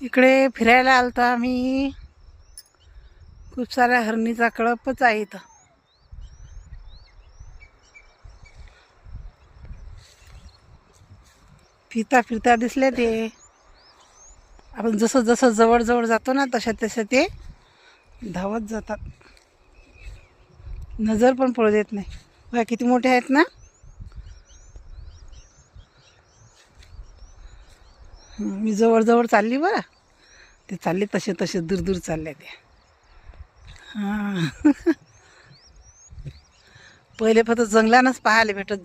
इकडे फिरायला आलतो आम्ही. खूप साऱ्या हरणीचा कळपच आहे इथं. फिरता फिरता दिसले ते. आपण जसं जसं जवळ जवळ जातो ना तशा तशा ते धावत जातात. नजर पण पडू देत नाही. बघा किती मोठे आहेत ना. मी जवळ जवळ चालली बरं. ते चालले तसे तसे दूर दूर चालले ते. हां पहिले फक्त जंगलानंच पाहायला भेटत.